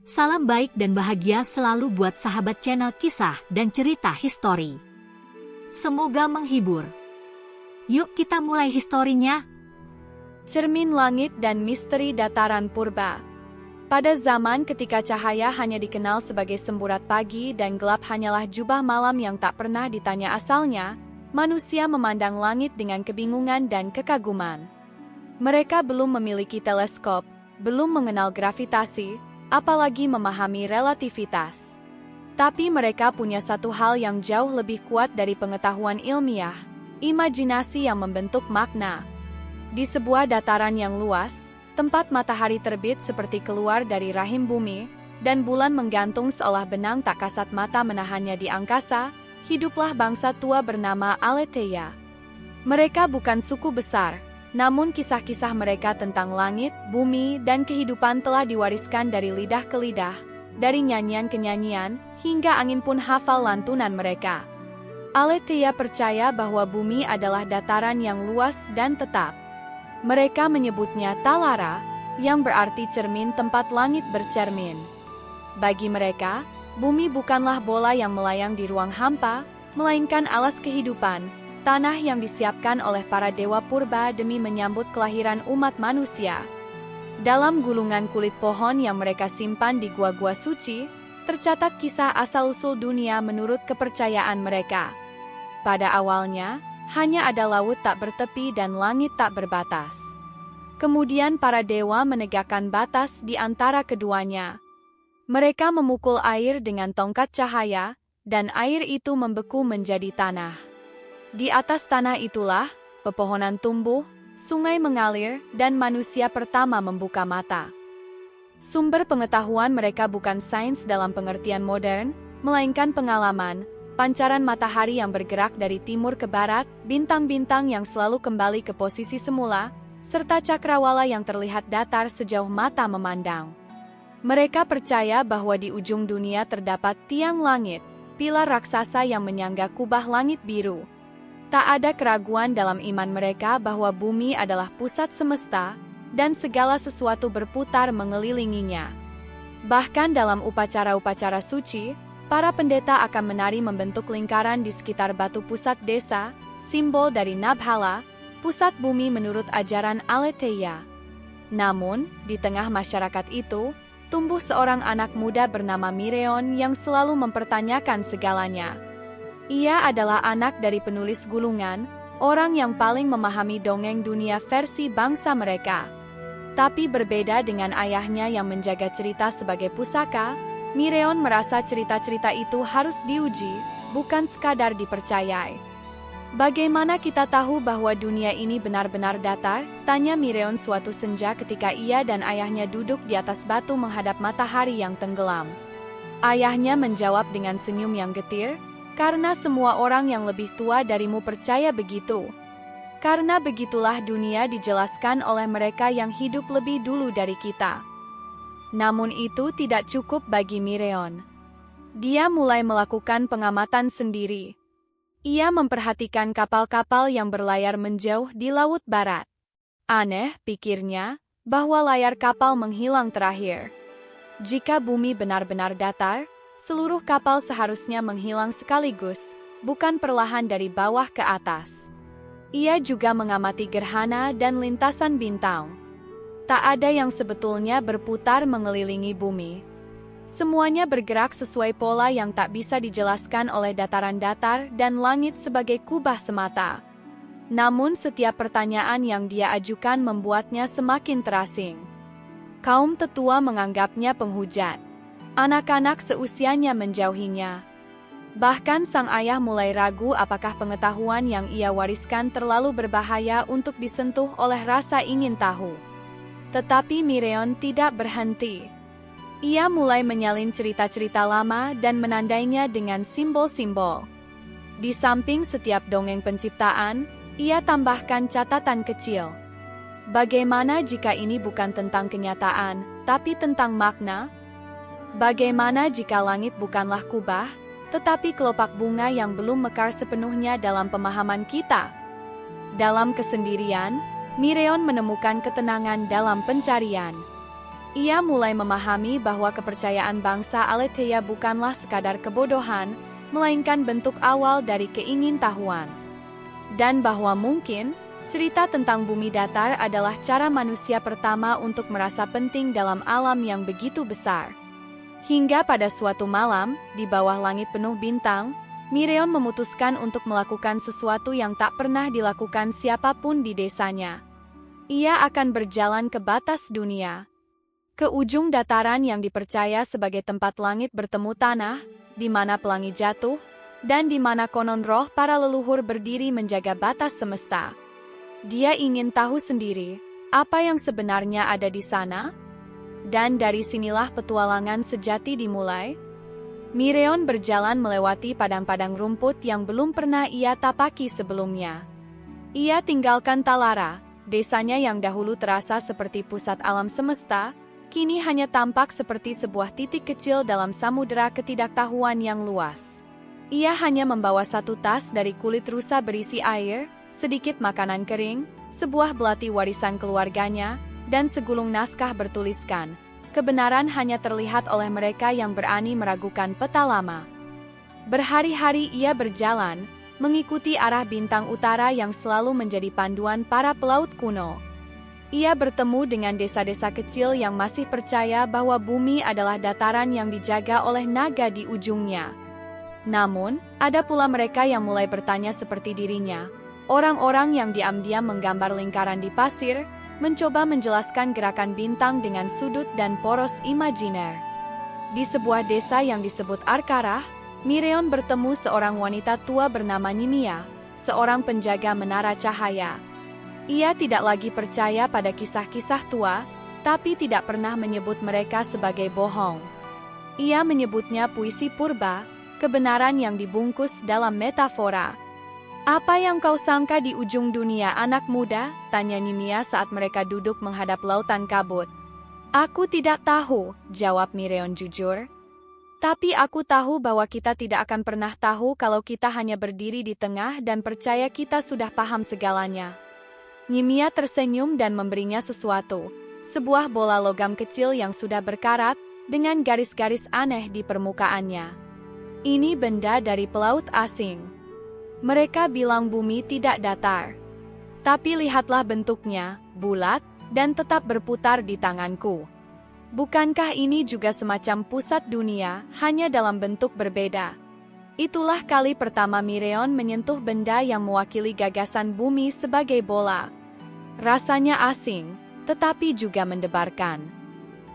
Salam baik dan bahagia selalu buat sahabat channel kisah dan cerita histori. Semoga menghibur. Yuk kita mulai historinya. Cermin langit dan misteri dataran purba. Pada zaman ketika cahaya hanya dikenal sebagai semburat pagi dan gelap hanyalah jubah malam yang tak pernah ditanya asalnya, manusia memandang langit dengan kebingungan dan kekaguman. Mereka belum memiliki teleskop, belum mengenal gravitasi, apalagi memahami relativitas. Tapi mereka punya satu hal yang jauh lebih kuat dari pengetahuan ilmiah, imajinasi yang membentuk makna. Di sebuah dataran yang luas, tempat matahari terbit seperti keluar dari rahim bumi, dan bulan menggantung seolah benang tak kasat mata menahannya di angkasa, hiduplah bangsa tua bernama Aletheia. Mereka bukan suku besar, namun kisah-kisah mereka tentang langit, bumi, dan kehidupan telah diwariskan dari lidah ke lidah, dari nyanyian ke nyanyian, hingga angin pun hafal lantunan mereka. Aletheia percaya bahwa bumi adalah dataran yang luas dan tetap. Mereka menyebutnya Talara, yang berarti cermin tempat langit bercermin. Bagi mereka, bumi bukanlah bola yang melayang di ruang hampa, melainkan alas kehidupan, tanah yang disiapkan oleh para dewa purba demi menyambut kelahiran umat manusia. Dalam gulungan kulit pohon yang mereka simpan di gua-gua suci, tercatat kisah asal-usul dunia menurut kepercayaan mereka. Pada awalnya, hanya ada laut tak bertepi dan langit tak berbatas. Kemudian para dewa menegakkan batas di antara keduanya. Mereka memukul air dengan tongkat cahaya, dan air itu membeku menjadi tanah. Di atas tanah itulah, pepohonan tumbuh, sungai mengalir, dan manusia pertama membuka mata. Sumber pengetahuan mereka bukan sains dalam pengertian modern, melainkan pengalaman, pancaran matahari yang bergerak dari timur ke barat, bintang-bintang yang selalu kembali ke posisi semula, serta cakrawala yang terlihat datar sejauh mata memandang. Mereka percaya bahwa di ujung dunia terdapat tiang langit, pilar raksasa yang menyangga kubah langit biru. Tak ada keraguan dalam iman mereka bahwa bumi adalah pusat semesta, dan segala sesuatu berputar mengelilinginya. Bahkan dalam upacara-upacara suci, para pendeta akan menari membentuk lingkaran di sekitar batu pusat desa, simbol dari Nabhala, pusat bumi menurut ajaran Aletheia. Namun, di tengah masyarakat itu, tumbuh seorang anak muda bernama Mireon yang selalu mempertanyakan segalanya. Ia adalah anak dari penulis gulungan, orang yang paling memahami dongeng dunia versi bangsa mereka. Tapi berbeda dengan ayahnya yang menjaga cerita sebagai pusaka, Mireon merasa cerita-cerita itu harus diuji, bukan sekadar dipercayai. Bagaimana kita tahu bahwa dunia ini benar-benar datar? Tanya Mireon suatu senja ketika ia dan ayahnya duduk di atas batu menghadap matahari yang tenggelam. Ayahnya menjawab dengan senyum yang getir, "Karena semua orang yang lebih tua darimu percaya begitu. Karena begitulah dunia dijelaskan oleh mereka yang hidup lebih dulu dari kita." Namun itu tidak cukup bagi Mireon. Dia mulai melakukan pengamatan sendiri. Ia memperhatikan kapal-kapal yang berlayar menjauh di laut barat. Aneh, pikirnya, bahwa layar kapal menghilang terakhir. Jika bumi benar-benar datar, seluruh kapal seharusnya menghilang sekaligus, bukan perlahan dari bawah ke atas. Ia juga mengamati gerhana dan lintasan bintang. Tak ada yang sebetulnya berputar mengelilingi bumi. Semuanya bergerak sesuai pola yang tak bisa dijelaskan oleh dataran datar dan langit sebagai kubah semata. Namun setiap pertanyaan yang dia ajukan membuatnya semakin terasing. Kaum tetua menganggapnya penghujat. Anak-anak seusianya menjauhinya. Bahkan sang ayah mulai ragu apakah pengetahuan yang ia wariskan terlalu berbahaya untuk disentuh oleh rasa ingin tahu. Tetapi Mireon tidak berhenti. Ia mulai menyalin cerita-cerita lama dan menandainya dengan simbol-simbol. Di samping setiap dongeng penciptaan, ia tambahkan catatan kecil. Bagaimana jika ini bukan tentang kenyataan, tapi tentang makna? Bagaimana jika langit bukanlah kubah, tetapi kelopak bunga yang belum mekar sepenuhnya dalam pemahaman kita? Dalam kesendirian, Mireon menemukan ketenangan dalam pencarian. Ia mulai memahami bahwa kepercayaan bangsa Aletheia bukanlah sekadar kebodohan, melainkan bentuk awal dari keingintahuan. Dan bahwa mungkin, cerita tentang bumi datar adalah cara manusia pertama untuk merasa penting dalam alam yang begitu besar. Hingga pada suatu malam, di bawah langit penuh bintang, Mireon memutuskan untuk melakukan sesuatu yang tak pernah dilakukan siapapun di desanya. Ia akan berjalan ke batas dunia, ke ujung dataran yang dipercaya sebagai tempat langit bertemu tanah, di mana pelangi jatuh, dan di mana konon roh para leluhur berdiri menjaga batas semesta. Dia ingin tahu sendiri, apa yang sebenarnya ada di sana? Dan dari sinilah petualangan sejati dimulai. Mireon berjalan melewati padang-padang rumput yang belum pernah ia tapaki sebelumnya. Ia tinggalkan Talara, desanya yang dahulu terasa seperti pusat alam semesta, kini hanya tampak seperti sebuah titik kecil dalam samudera ketidaktahuan yang luas. Ia hanya membawa satu tas dari kulit rusa berisi air, sedikit makanan kering, sebuah belati warisan keluarganya, dan segulung naskah bertuliskan, "Kebenaran hanya terlihat oleh mereka yang berani meragukan peta lama." Berhari-hari ia berjalan, mengikuti arah bintang utara yang selalu menjadi panduan para pelaut kuno. Ia bertemu dengan desa-desa kecil yang masih percaya bahwa bumi adalah dataran yang dijaga oleh naga di ujungnya. Namun, ada pula mereka yang mulai bertanya seperti dirinya. Orang-orang yang diam-diam menggambar lingkaran di pasir, mencoba menjelaskan gerakan bintang dengan sudut dan poros imajiner. Di sebuah desa yang disebut Arkarah, Mireon bertemu seorang wanita tua bernama Nimia, seorang penjaga menara cahaya. Ia tidak lagi percaya pada kisah-kisah tua, tapi tidak pernah menyebut mereka sebagai bohong. Ia menyebutnya puisi purba, kebenaran yang dibungkus dalam metafora. "Apa yang kau sangka di ujung dunia, anak muda?" tanya Nimia saat mereka duduk menghadap lautan kabut. "Aku tidak tahu," jawab Mireon jujur. "Tapi aku tahu bahwa kita tidak akan pernah tahu kalau kita hanya berdiri di tengah dan percaya kita sudah paham segalanya." Nimia tersenyum dan memberinya sesuatu, sebuah bola logam kecil yang sudah berkarat, dengan garis-garis aneh di permukaannya. "Ini benda dari pelaut asing. Mereka bilang bumi tidak datar. Tapi lihatlah bentuknya, bulat, dan tetap berputar di tanganku. Bukankah ini juga semacam pusat dunia, hanya dalam bentuk berbeda?" Itulah kali pertama Mireon menyentuh benda yang mewakili gagasan bumi sebagai bola. Rasanya asing, tetapi juga mendebarkan.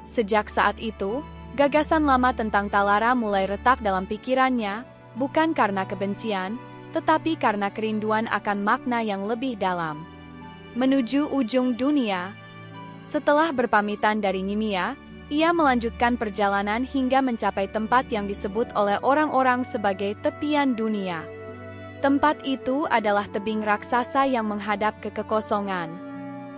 Sejak saat itu, gagasan lama tentang Talara mulai retak dalam pikirannya, bukan karena kebencian, tetapi karena kerinduan akan makna yang lebih dalam. Menuju ujung dunia. Setelah berpamitan dari Nimia, ia melanjutkan perjalanan hingga mencapai tempat yang disebut oleh orang-orang sebagai tepian dunia. Tempat itu adalah tebing raksasa yang menghadap ke kekosongan.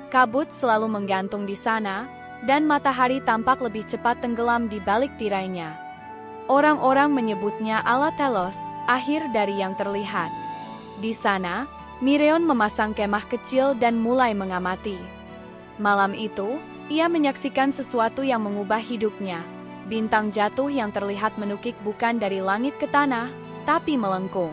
Kabut selalu menggantung di sana, dan matahari tampak lebih cepat tenggelam di balik tirainya. Orang-orang menyebutnya Alatelos, akhir dari yang terlihat. Di sana, Mireon memasang kemah kecil dan mulai mengamati. Malam itu, ia menyaksikan sesuatu yang mengubah hidupnya. Bintang jatuh yang terlihat menukik bukan dari langit ke tanah, tapi melengkung.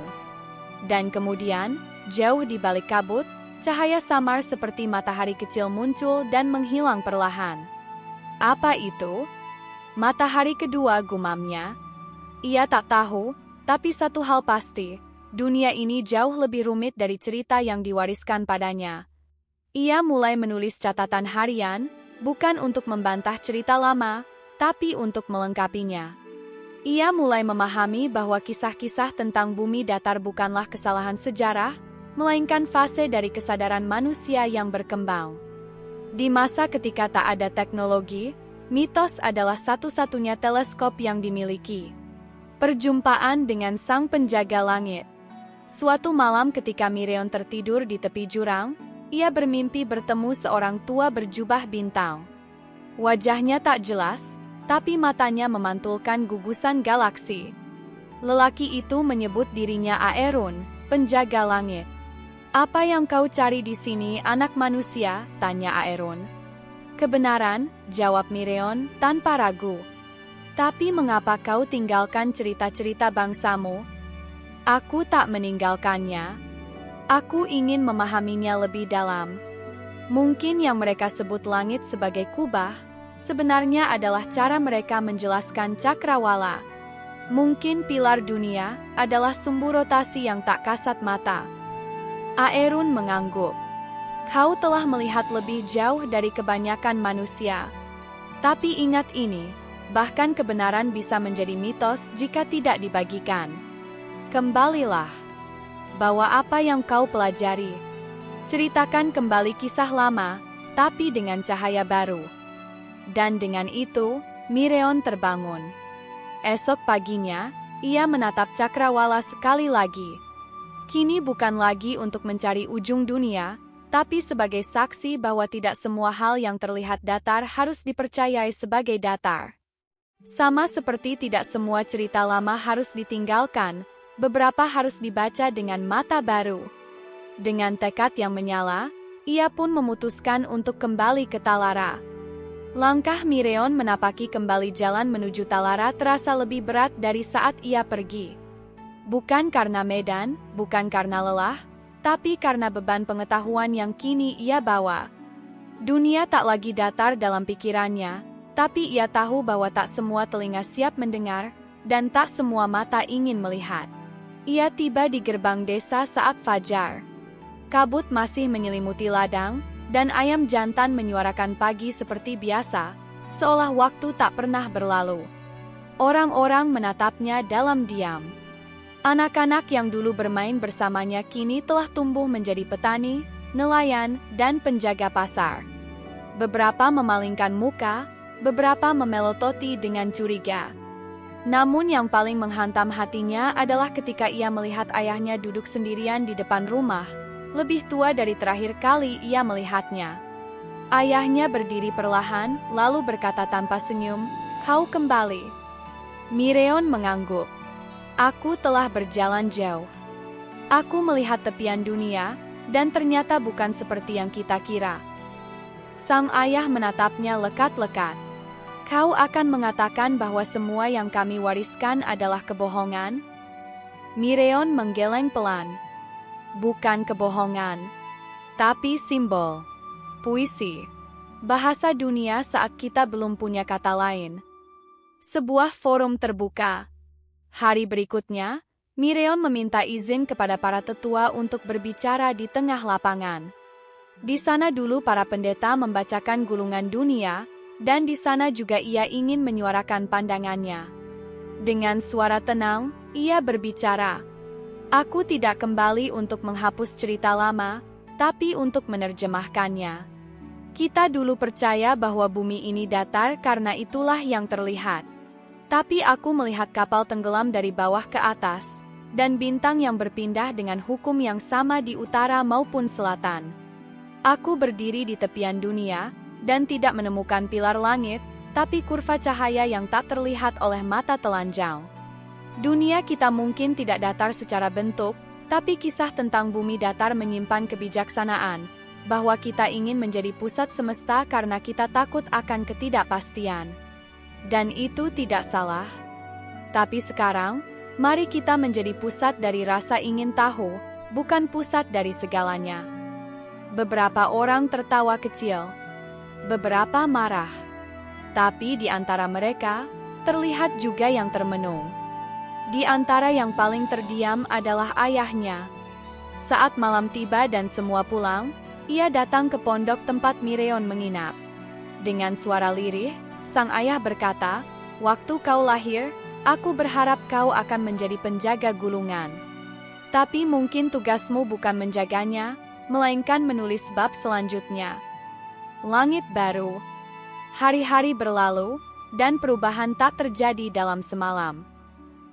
Dan kemudian, jauh di balik kabut, cahaya samar seperti matahari kecil muncul dan menghilang perlahan. "Apa itu?" "Matahari kedua," gumamnya. Ia tak tahu, tapi satu hal pasti, dunia ini jauh lebih rumit dari cerita yang diwariskan padanya. Ia mulai menulis catatan harian, bukan untuk membantah cerita lama, tapi untuk melengkapinya. Ia mulai memahami bahwa kisah-kisah tentang bumi datar bukanlah kesalahan sejarah, melainkan fase dari kesadaran manusia yang berkembang. Di masa ketika tak ada teknologi, mitos adalah satu-satunya teleskop yang dimiliki. Perjumpaan dengan sang penjaga langit. Suatu malam ketika Mireon tertidur di tepi jurang, ia bermimpi bertemu seorang tua berjubah bintang. Wajahnya tak jelas, tapi matanya memantulkan gugusan galaksi. Lelaki itu menyebut dirinya Aeron, penjaga langit. "Apa yang kau cari di sini, anak manusia?" tanya Aeron. Kebenaran, jawab Mireon tanpa ragu. Tapi mengapa kau tinggalkan cerita-cerita bangsamu? Aku tak meninggalkannya. Aku ingin memahaminya lebih dalam. Mungkin yang mereka sebut langit sebagai kubah, sebenarnya adalah cara mereka menjelaskan cakrawala. Mungkin pilar dunia adalah sumbu rotasi yang tak kasat mata. Aerun mengangguk. Kau telah melihat lebih jauh dari kebanyakan manusia. Tapi ingat ini, bahkan kebenaran bisa menjadi mitos jika tidak dibagikan. Kembalilah. Bawa apa yang kau pelajari. Ceritakan kembali kisah lama, tapi dengan cahaya baru. Dan dengan itu, Mireon terbangun. Esok paginya, ia menatap cakrawala sekali lagi. Kini bukan lagi untuk mencari ujung dunia, tapi sebagai saksi bahwa tidak semua hal yang terlihat datar harus dipercayai sebagai datar. Sama seperti tidak semua cerita lama harus ditinggalkan, beberapa harus dibaca dengan mata baru. Dengan tekad yang menyala, ia pun memutuskan untuk kembali ke Talara. Langkah Mireon menapaki kembali jalan menuju Talara terasa lebih berat dari saat ia pergi. Bukan karena medan, bukan karena lelah, tapi karena beban pengetahuan yang kini ia bawa. Dunia tak lagi datar dalam pikirannya, tapi ia tahu bahwa tak semua telinga siap mendengar, dan tak semua mata ingin melihat. Ia tiba di gerbang desa saat fajar. Kabut masih menyelimuti ladang, dan ayam jantan menyuarakan pagi seperti biasa, seolah waktu tak pernah berlalu. Orang-orang menatapnya dalam diam. Anak-anak yang dulu bermain bersamanya kini telah tumbuh menjadi petani, nelayan, dan penjaga pasar. Beberapa memalingkan muka, beberapa memelototi dengan curiga. Namun yang paling menghantam hatinya adalah ketika ia melihat ayahnya duduk sendirian di depan rumah, lebih tua dari terakhir kali ia melihatnya. Ayahnya berdiri perlahan, lalu berkata tanpa senyum, "Kau kembali." Mireon mengangguk. Aku telah berjalan jauh. Aku melihat tepian dunia, dan ternyata bukan seperti yang kita kira. Sang ayah menatapnya lekat-lekat. Kau akan mengatakan bahwa semua yang kami wariskan adalah kebohongan? Mireon menggeleng pelan. Bukan kebohongan, tapi simbol, puisi, bahasa dunia saat kita belum punya kata lain. Sebuah forum terbuka. Hari berikutnya, Mireon meminta izin kepada para tetua untuk berbicara di tengah lapangan. Di sana dulu para pendeta membacakan gulungan dunia, dan di sana juga ia ingin menyuarakan pandangannya. Dengan suara tenang, ia berbicara. Aku tidak kembali untuk menghapus cerita lama, tapi untuk menerjemahkannya. Kita dulu percaya bahwa bumi ini datar karena itulah yang terlihat. Tapi aku melihat kapal tenggelam dari bawah ke atas, dan bintang yang berpindah dengan hukum yang sama di utara maupun selatan. Aku berdiri di tepian dunia, dan tidak menemukan pilar langit, tapi kurva cahaya yang tak terlihat oleh mata telanjang. Dunia kita mungkin tidak datar secara bentuk, tapi kisah tentang bumi datar menyimpan kebijaksanaan, bahwa kita ingin menjadi pusat semesta karena kita takut akan ketidakpastian. Dan itu tidak salah. Tapi sekarang, mari kita menjadi pusat dari rasa ingin tahu, bukan pusat dari segalanya. Beberapa orang tertawa kecil. Beberapa marah. Tapi di antara mereka, terlihat juga yang termenung. Di antara yang paling terdiam adalah ayahnya. Saat malam tiba dan semua pulang, ia datang ke pondok tempat Mireon menginap. Dengan suara lirih, sang ayah berkata, "Waktu kau lahir, aku berharap kau akan menjadi penjaga gulungan. Tapi mungkin tugasmu bukan menjaganya, melainkan menulis bab selanjutnya." Langit baru. Hari-hari berlalu, dan perubahan tak terjadi dalam semalam.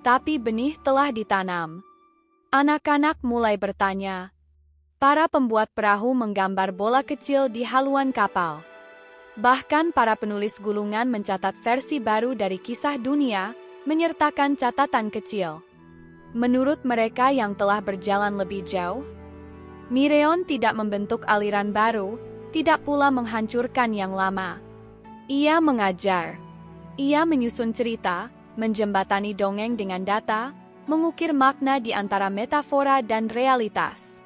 Tapi benih telah ditanam. Anak-anak mulai bertanya. Para pembuat perahu menggambar bola kecil di haluan kapal. Bahkan para penulis gulungan mencatat versi baru dari kisah dunia, menyertakan catatan kecil. Menurut mereka yang telah berjalan lebih jauh, Mireon tidak membentuk aliran baru, tidak pula menghancurkan yang lama. Ia mengajar. Ia menyusun cerita, menjembatani dongeng dengan data, mengukir makna di antara metafora dan realitas.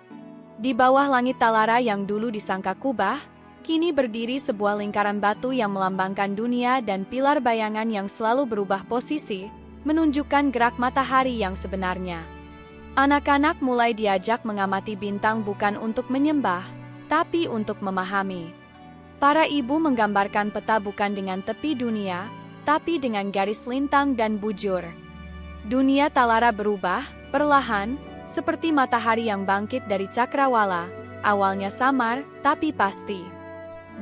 Di bawah langit Talara yang dulu disangka kubah, kini berdiri sebuah lingkaran batu yang melambangkan dunia dan pilar bayangan yang selalu berubah posisi, menunjukkan gerak matahari yang sebenarnya. Anak-anak mulai diajak mengamati bintang bukan untuk menyembah, tapi untuk memahami. Para ibu menggambarkan peta bukan dengan tepi dunia, tapi dengan garis lintang dan bujur. Dunia Talara berubah, perlahan, seperti matahari yang bangkit dari cakrawala, awalnya samar, tapi pasti.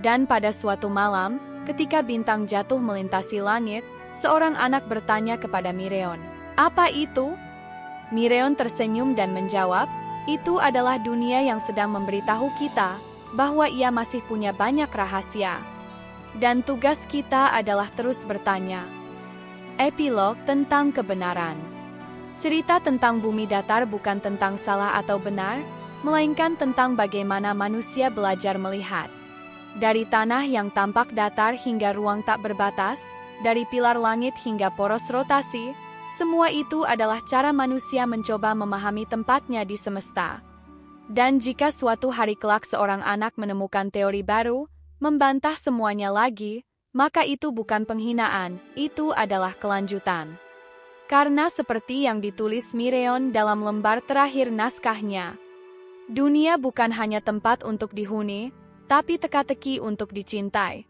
Dan pada suatu malam, ketika bintang jatuh melintasi langit, seorang anak bertanya kepada Mireon, "Apa itu?" Mireon tersenyum dan menjawab, "Itu adalah dunia yang sedang memberitahu kita bahwa ia masih punya banyak rahasia. Dan tugas kita adalah terus bertanya." Epilog tentang kebenaran. Cerita tentang bumi datar bukan tentang salah atau benar, melainkan tentang bagaimana manusia belajar melihat. Dari tanah yang tampak datar hingga ruang tak berbatas, dari pilar langit hingga poros rotasi, semua itu adalah cara manusia mencoba memahami tempatnya di semesta. Dan jika suatu hari kelak seorang anak menemukan teori baru, membantah semuanya lagi, maka itu bukan penghinaan, itu adalah kelanjutan. Karena seperti yang ditulis Mireon dalam lembar terakhir naskahnya, dunia bukan hanya tempat untuk dihuni, tapi teka-teki untuk dicintai.